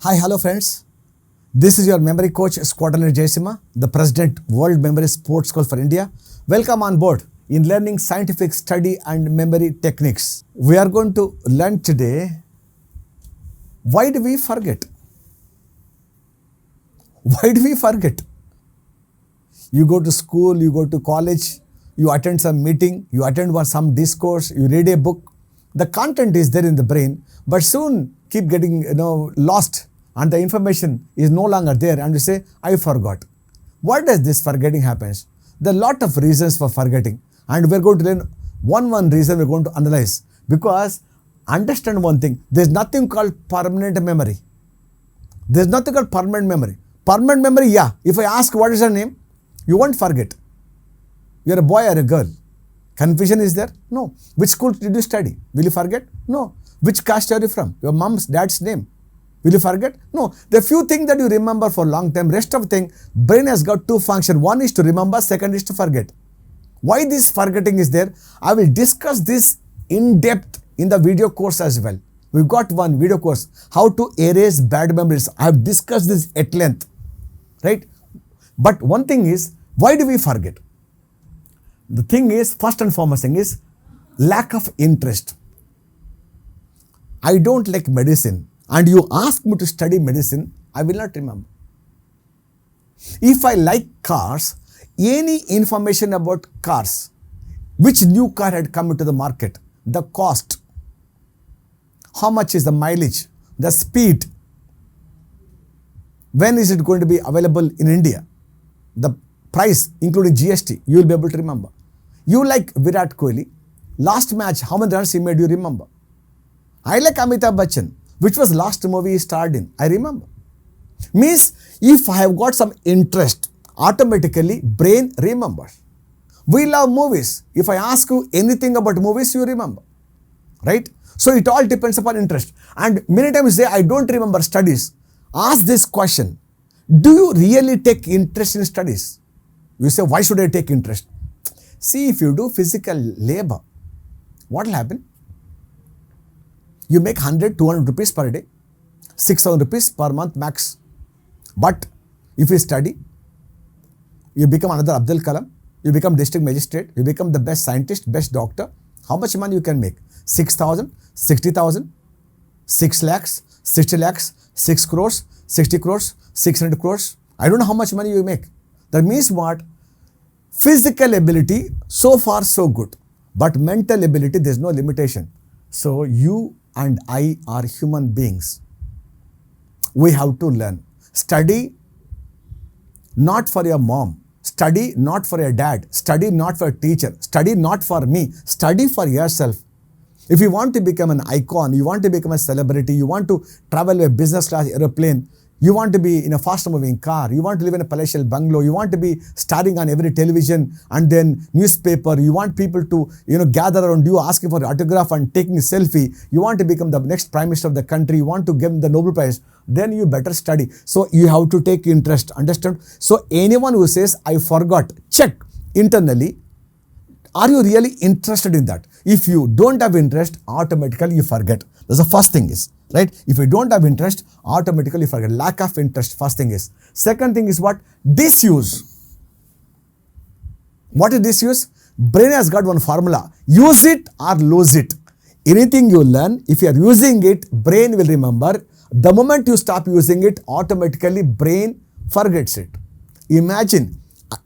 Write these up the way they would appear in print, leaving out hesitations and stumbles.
Hi, hello friends. This is your memory coach Squadron Jaisima, the President World Memory Sports School for India. Welcome on board in learning scientific study and memory techniques. We are going to learn today, why do we forget? Why do we forget? You go to school, you go to college, you attend some meeting, you attend some discourse, you read a book. The content is there in the brain, but soon keep getting lost and the information is no longer there and you say, I forgot. Why does this forgetting happens? There are a lot of reasons for forgetting and we're going to learn one reason we're going to analyze, because understand one thing, there's nothing called permanent memory. There's nothing called permanent memory. Permanent memory, yeah. If I ask what is your name, you won't forget. You're a boy or a girl. Confusion is there? No. Which school did you study? Will you forget? No. Which caste are you from? Your mom's, dad's name. Will you forget? No. There are few things that you remember for a long time. Rest of the thing, brain has got two functions. One is to remember, second is to forget. Why this forgetting is there? I will discuss this in depth in the video course as well. We've got one video course, how to erase bad memories. I have discussed this at length, right? But one thing is, why do we forget? The thing is, first and foremost thing is, lack of interest. I don't like medicine and you ask me to study medicine, I will not remember. If I like cars, any information about cars, which new car had come into the market, the cost, how much is the mileage, the speed, when is it going to be available in India, the price including GST, you will be able to remember. You like Virat Kohli, last match, how many runs he made, you remember. I like Amitabh Bachchan, which was last movie he starred in, I remember. Means, if I have got some interest, automatically brain remembers. We love movies. If I ask you anything about movies, you remember, right? So it all depends upon interest. And many times say, I don't remember studies. Ask this question, do you really take interest in studies? You say, why should I take interest? See, if you do physical labor, what will happen? You make 100, 200 rupees per day, 6,000 rupees per month max. But if you study, you become another Abdul Kalam, you become district magistrate, you become the best scientist, best doctor. How much money you can make? 6,000, 60,000, 6 lakhs, 60 lakhs, 6 crores, 60 crores, 600 crores. I don't know how much money you make. That means what? Physical ability, so far so good. But mental ability, there's no limitation. So you and I are human beings. We have to learn. Study not for your mom. Study not for your dad. Study not for a teacher. Study not for me. Study for yourself. If you want to become an icon, you want to become a celebrity, you want to travel a business class aeroplane, you want to be in a fast moving car, you want to live in a palatial bungalow, you want to be starring on every television and then newspaper, you want people to gather around you asking for autograph and taking a selfie, you want to become the next prime minister of the country, you want to give the Nobel Prize, then you better study. So you have to take interest, understand? So anyone who says, I forgot, check internally, are you really interested in that? If you don't have interest, automatically you forget. That's the first thing is, right? If you don't have interest, automatically you forget. Lack of interest, first thing is. Second thing is what? Disuse. What is disuse? Brain has got one formula. Use it or lose it. Anything you learn, if you are using it, brain will remember. The moment you stop using it, automatically brain forgets it. Imagine,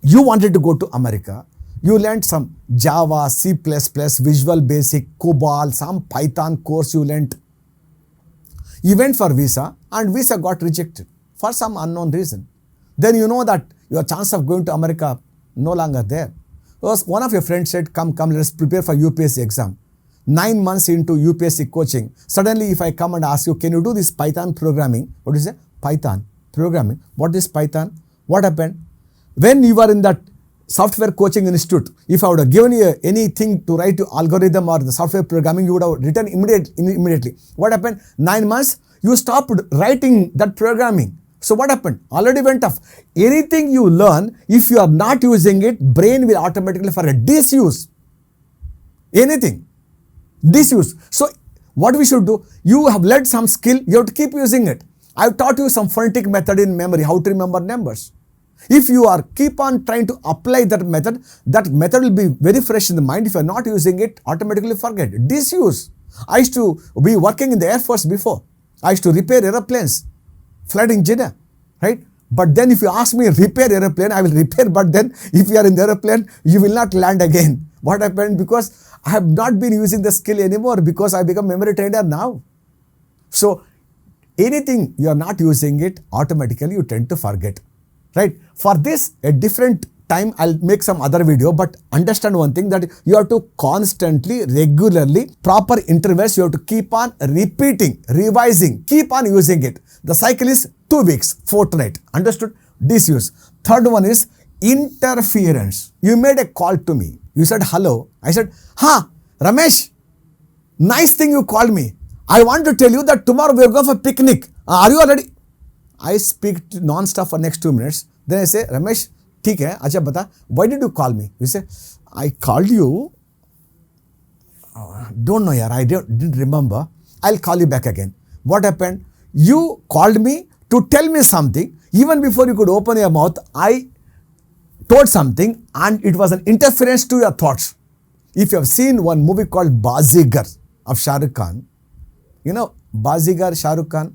you wanted to go to America. You learned some Java, C++, Visual Basic, COBOL, some Python course you learned. You went for visa and visa got rejected for some unknown reason. Then you know that your chance of going to America no longer there. Because one of your friends said, come, let's prepare for UPSC exam. 9 months into UPSC coaching, suddenly if I come and ask you, can you do this Python programming? What do you say? Python programming. What is Python? What happened? When you were in that software coaching institute, if I would have given you anything to write to algorithm or the software programming, you would have written immediately. What happened? 9 months, you stopped writing that programming. So what happened? Already went off. Anything you learn, if you are not using it, brain will automatically forget. Disuse. Anything. Disuse. So what we should do? You have learned some skill, you have to keep using it. I've taught you some phonetic method in memory, how to remember numbers. If you are keep on trying to apply that method will be very fresh in the mind. If you are not using it, automatically forget. Disuse. I used to be working in the Air Force before. I used to repair aeroplanes, flight engineer, right? But then if you ask me repair aeroplane, I will repair. But then if you are in the aeroplane, you will not land again. What happened? Because I have not been using the skill anymore because I become memory trainer now. So anything you are not using it, automatically you tend to forget, right? For this, a different time I'll make some other video, but understand one thing, that you have to constantly, regularly, proper intervals, you have to keep on repeating, revising, keep on using it. The cycle is 2 weeks, fortnight. Understood? Disuse. Third one is interference. You made a call to me. You said hello. I said, Ramesh, nice thing you called me. I want to tell you that tomorrow we are going for a picnic. Are you already? I speak non-stop for next 2 minutes. Then I say, Ramesh, ठीक है, अच्छा बता, why did you call me? You say, I called you. Don't know yaar, I didn't remember. I'll call you back again. What happened? You called me to tell me something. Even before you could open your mouth, I told something and it was an interference to your thoughts. If you have seen one movie called Bazigar of Shah Rukh Khan, you know, Bazigar, Shah Rukh Khan,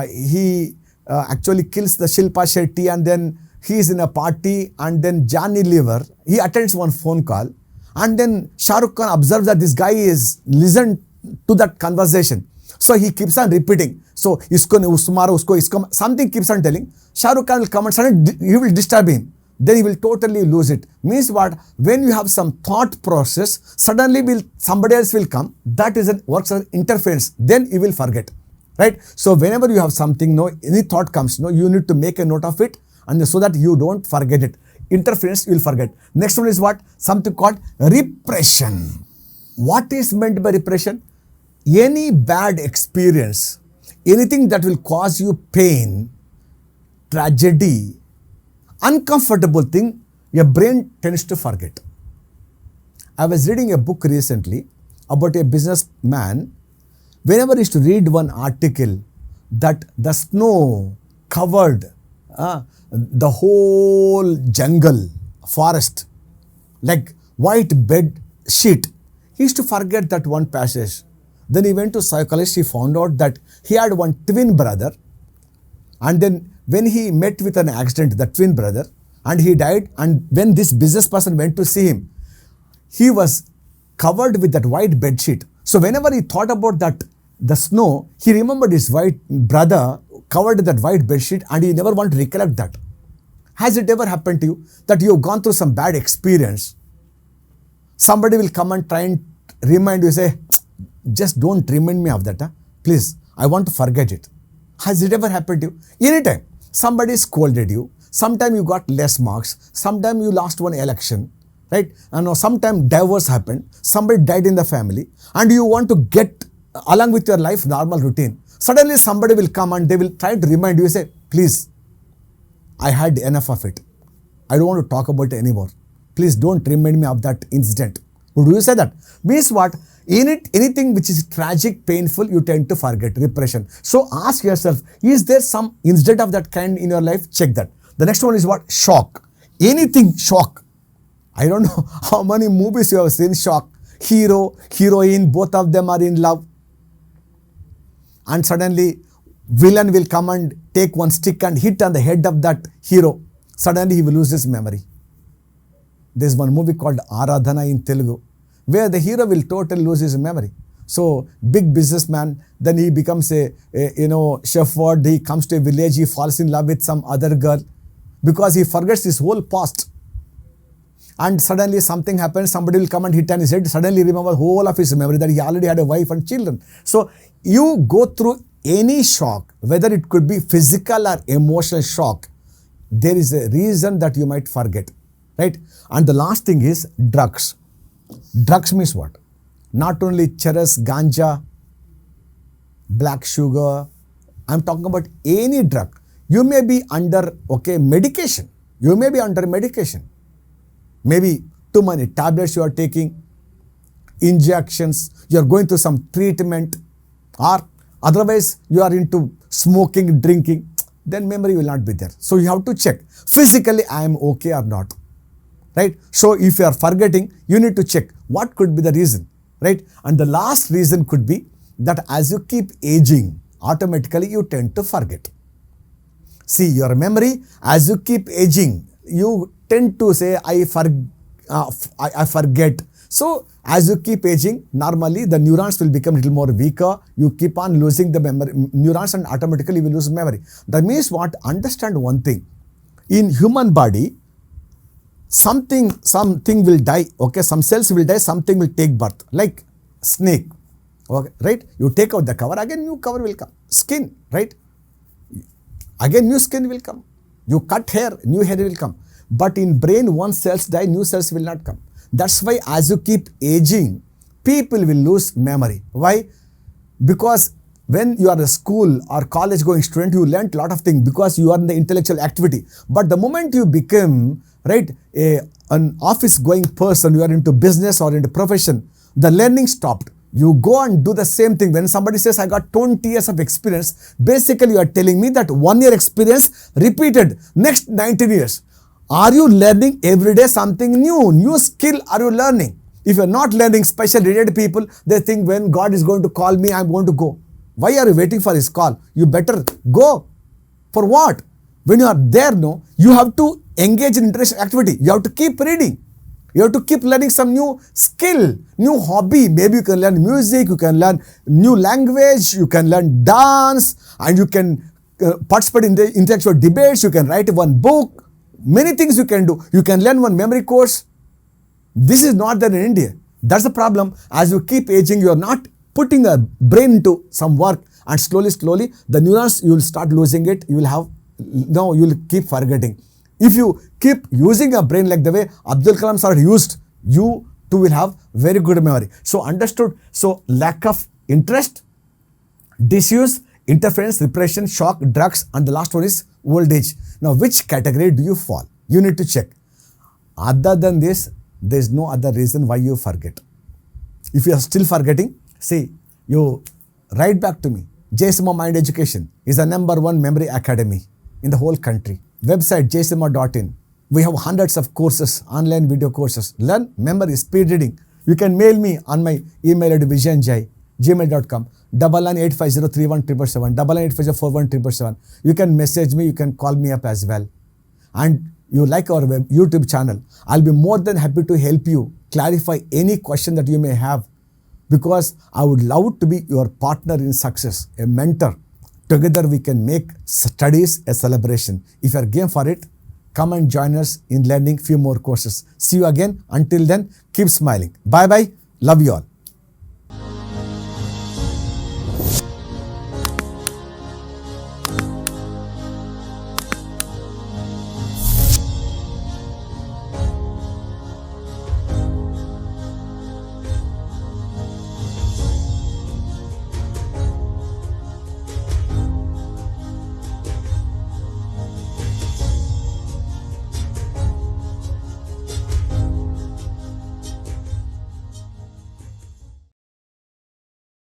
he actually kills the Shilpa Shetty, and then he is in a party, and then Johnny Lever, he attends one phone call, and then Shah Rukh Khan observes that this guy is listened to that conversation. So he keeps on repeating. So isko ne usmaro usko isko, something keeps on telling. Shah Rukh Khan will come and suddenly he will disturb him. Then he will totally lose it. Means what? When you have some thought process, suddenly somebody else will come. That is works as interference. Then you will forget. Right? So whenever you have something, any thought comes, you need to make a note of it, and so that you don't forget it. Interference, you will forget. Next one is what? Something called repression. What is meant by repression? Any bad experience, anything that will cause you pain, tragedy, uncomfortable thing, your brain tends to forget. I was reading a book recently about a businessman. Whenever I used to read one article that the snow covered the whole jungle, forest, like white bed sheet, he used to forget that one passage. Then he went to psychologist, he found out that he had one twin brother, and then when he met with an accident, the twin brother, and he died, and when this business person went to see him, he was covered with that white bed sheet. So whenever he thought about that, the snow, he remembered his white brother covered that white bed sheet, and he never wanted to recollect that. Has it ever happened to you that you have gone through some bad experience? Somebody will come and try and remind you, say, just don't remind me of that. Please, I want to forget it. Has it ever happened to you? Anytime. Somebody scolded you. Sometime you got less marks. Sometime you lost one election. Right? And sometime divorce happened. Somebody died in the family. And you want to get along with your life normal routine. Suddenly somebody will come and they will try to remind you, say, please, I had enough of it. I don't want to talk about it anymore. Please don't remind me of that incident. Would you say that? Means what? Anything which is tragic, painful, you tend to forget. Repression. So ask yourself, is there some incident of that kind in your life? Check that. The next one is what? Shock. Anything shock. I don't know how many movies you have seen shock. Hero, heroine, both of them are in love. And suddenly villain will come and take one stick and hit on the head of that hero. Suddenly he will lose his memory. There's one movie called Aradhana in Telugu, where the hero will totally lose his memory. So big businessman, then he becomes a shepherd, he comes to a village, he falls in love with some other girl because he forgets his whole past. And suddenly something happens, somebody will come and hit on his head, suddenly remember whole of his memory that he already had a wife and children. So you go through any shock, whether it could be physical or emotional shock, there is a reason that you might forget, right? And the last thing is drugs. Drugs means what? Not only charas, ganja, black sugar. I'm talking about any drug. You may be under medication. You may be under medication. Maybe too many tablets you are taking, injections, you are going through some treatment, or Otherwise, you are into smoking, drinking, then memory will not be there. So you have to check physically I am okay or not, right? So if you are forgetting, you need to check what could be the reason, right? And the last reason could be that as you keep aging, automatically you tend to forget. See, your memory, as you keep aging, you tend to say, I forget. So, as you keep aging, normally the neurons will become a little more weaker. You keep on losing the memory, neurons, and automatically you will lose memory. That means what? Understand one thing. In human body, something will die, okay? Some cells will die, something will take birth, like snake, okay, right? You take out the cover, again new cover will come. Skin, right? Again new skin will come. You cut hair, new hair will come. But in brain, once cells die, new cells will not come. That's why as you keep aging, people will lose memory. Why? Because when you are a school or college going student, you learnt a lot of things because you are in the intellectual activity. But the moment you become, right, an office going person, you are into business or into profession, the learning stopped. You go and do the same thing. When somebody says, I got 20 years of experience, basically you are telling me that 1 year experience repeated next 19 years. Are you learning every day something new? New skill are you learning? If you are not learning, especially retired people, they think when God is going to call me, I am going to go. Why are you waiting for his call? You better go. For what? When you are there, no, you have to engage in interesting activity. You have to keep reading. You have to keep learning some new skill, new hobby. Maybe you can learn music, you can learn new language, you can learn dance, and you can participate in the intellectual debates, you can write one book. Many things you can do. You can learn one memory course. This is not there in India. That's the problem. As you keep aging, you are not putting a brain into some work, and slowly, the neurons, you will start losing it. You will keep forgetting. If you keep using a brain like the way Abdul Kalam sir used, you too will have very good memory. So understood. So lack of interest, disuse, interference, repression, shock, drugs, and the last one is old age. Now, which category do you fall? You need to check. Other than this, there is no other reason why you forget. If you are still forgetting, see, you write back to me. JSMA Mind Education is the #1 memory academy in the whole country. Website jsma.in. We have hundreds of courses, online video courses. Learn memory, speed reading. You can mail me on my email at vijayanjai@gmail.com. 9985031777, 9985041777. You can message me, you can call me up as well. And you like our YouTube channel, I'll be more than happy to help you clarify any question that you may have, because I would love to be your partner in success, a mentor. Together we can make studies a celebration. If you are game for it, come and join us in learning few more courses. See you again. Until then, keep smiling. Bye bye. Love you all.